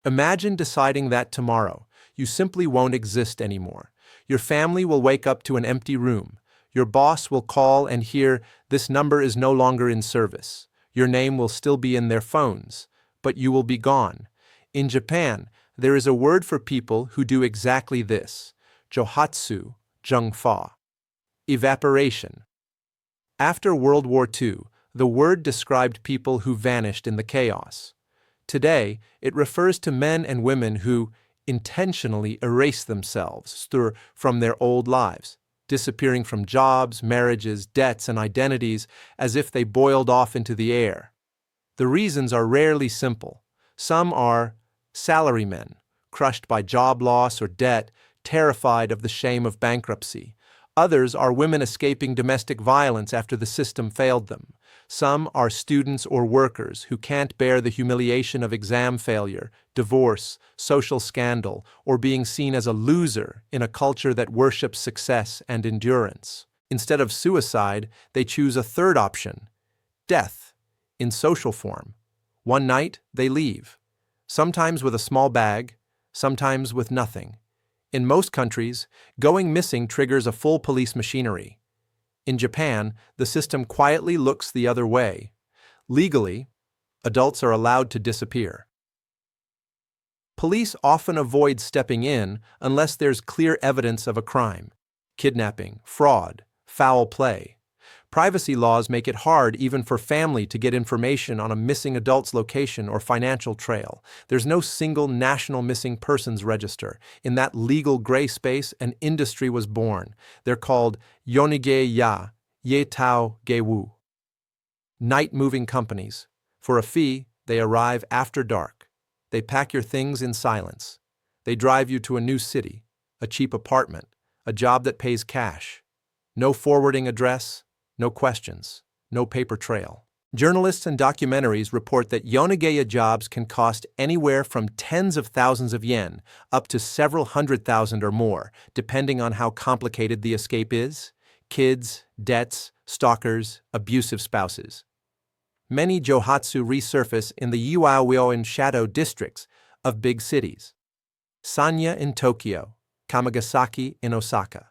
Imagine deciding that tomorrow you simply won't exist anymore. Your family will wake up to an empty room. Your boss will call and hear, "This number is no longer in service." Your name will still be in their phones, but you will be gone. In Japan, there is a word for people who do exactly this: Johatsu, jungfa. Evaporation. After World War II, the word described people who vanished in the chaos. Today, it refers to men and women who intentionally erase themselves from their old lives, disappearing from jobs, marriages, debts, and identities as if they boiled off into the air. The reasons are rarely simple. Some are salarymen, crushed by job loss or debt, terrified of the shame of bankruptcy. Others are women escaping domestic violence after the system failed them. Some are students or workers who can't bear the humiliation of exam failure, divorce, social scandal, or being seen as a loser in a culture that worships success and endurance. Instead of suicide, they choose a third option: death, in social form. One night, they leave, sometimes with a small bag, sometimes with nothing. In most countries, going missing triggers a full police machinery. In Japan, the system quietly looks the other way. Legally, adults are allowed to disappear. Police often avoid stepping in unless there's clear evidence of a crime: kidnapping, fraud, foul play. Privacy laws make it hard even for family to get information on a missing adult's location or financial trail. There's no single national missing persons register. In that legal gray space, an industry was born. They're called yonige ya, ye tao gewu. Night moving companies. For a fee, they arrive after dark. They pack your things in silence. They drive you to a new city, a cheap apartment, a job that pays cash. No forwarding address, no questions, no paper trail. Journalists and documentaries report that yonigeya jobs can cost anywhere from tens of thousands of yen up to several 100,000 or more, depending on how complicated the escape is: kids, debts, stalkers, abusive spouses. Many Johatsu resurface in the Yuaoyo and shadow districts of big cities. Sanya in Tokyo, Kamagasaki in Osaka.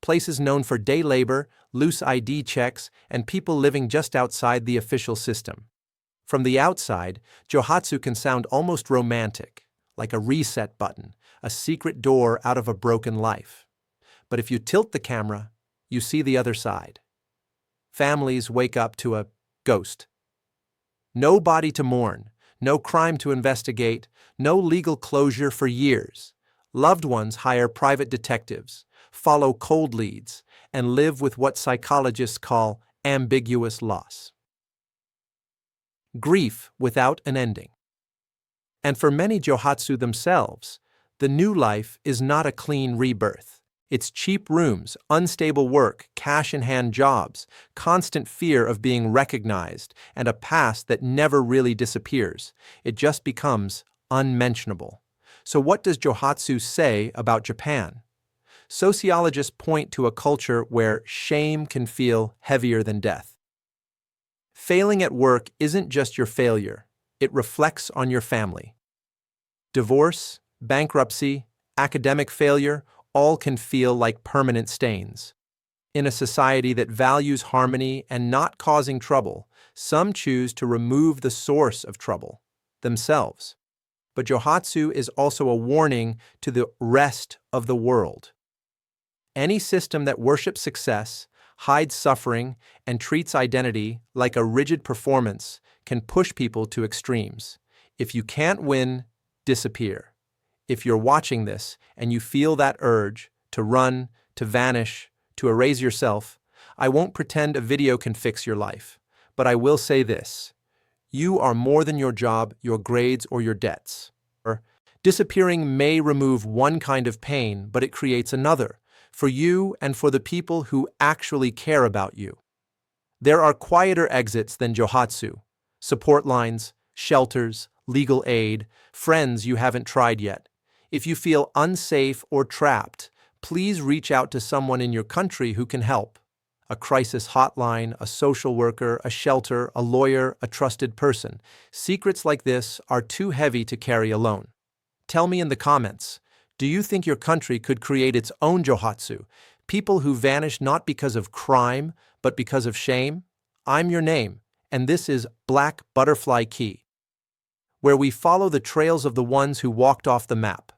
Places known for day labor, loose ID checks, and people living just outside the official system. From the outside, Johatsu can sound almost romantic, like a reset button, a secret door out of a broken life. But if you tilt the camera, you see the other side. Families wake up to a ghost. No body to mourn, no crime to investigate, no legal closure for years. Loved ones hire private detectives, follow cold leads, and live with what psychologists call ambiguous loss. Grief without an ending. And for many Johatsu themselves, the new life is not a clean rebirth. It's cheap rooms, unstable work, cash-in-hand jobs, constant fear of being recognized, and a past that never really disappears. It just becomes unmentionable. So what does Johatsu say about Japan? Sociologists point to a culture where shame can feel heavier than death. Failing at work isn't just your failure, it reflects on your family. Divorce, bankruptcy, academic failure, all can feel like permanent stains. In a society that values harmony and not causing trouble, some choose to remove the source of trouble, themselves. But Johatsu is also a warning to the rest of the world. Any system that worships success, hides suffering, and treats identity like a rigid performance can push people to extremes. If you can't win, disappear. If you're watching this and you feel that urge to run, to vanish, to erase yourself, I won't pretend a video can fix your life, but I will say this: you are more than your job, your grades, or your debts. Disappearing may remove one kind of pain, but it creates another, for you and for the people who actually care about you. There are quieter exits than Johatsu: support lines, shelters, legal aid, friends you haven't tried yet. If you feel unsafe or trapped, please reach out to someone in your country who can help. a crisis hotline, a social worker, a shelter, a lawyer, a trusted person. Secrets like this are too heavy to carry alone. Tell me in the comments, do you think your country could create its own Johatsu, people who vanish not because of crime, but because of shame? I'm your name, and this is Black Butterfly Key, where we follow the trails of the ones who walked off the map.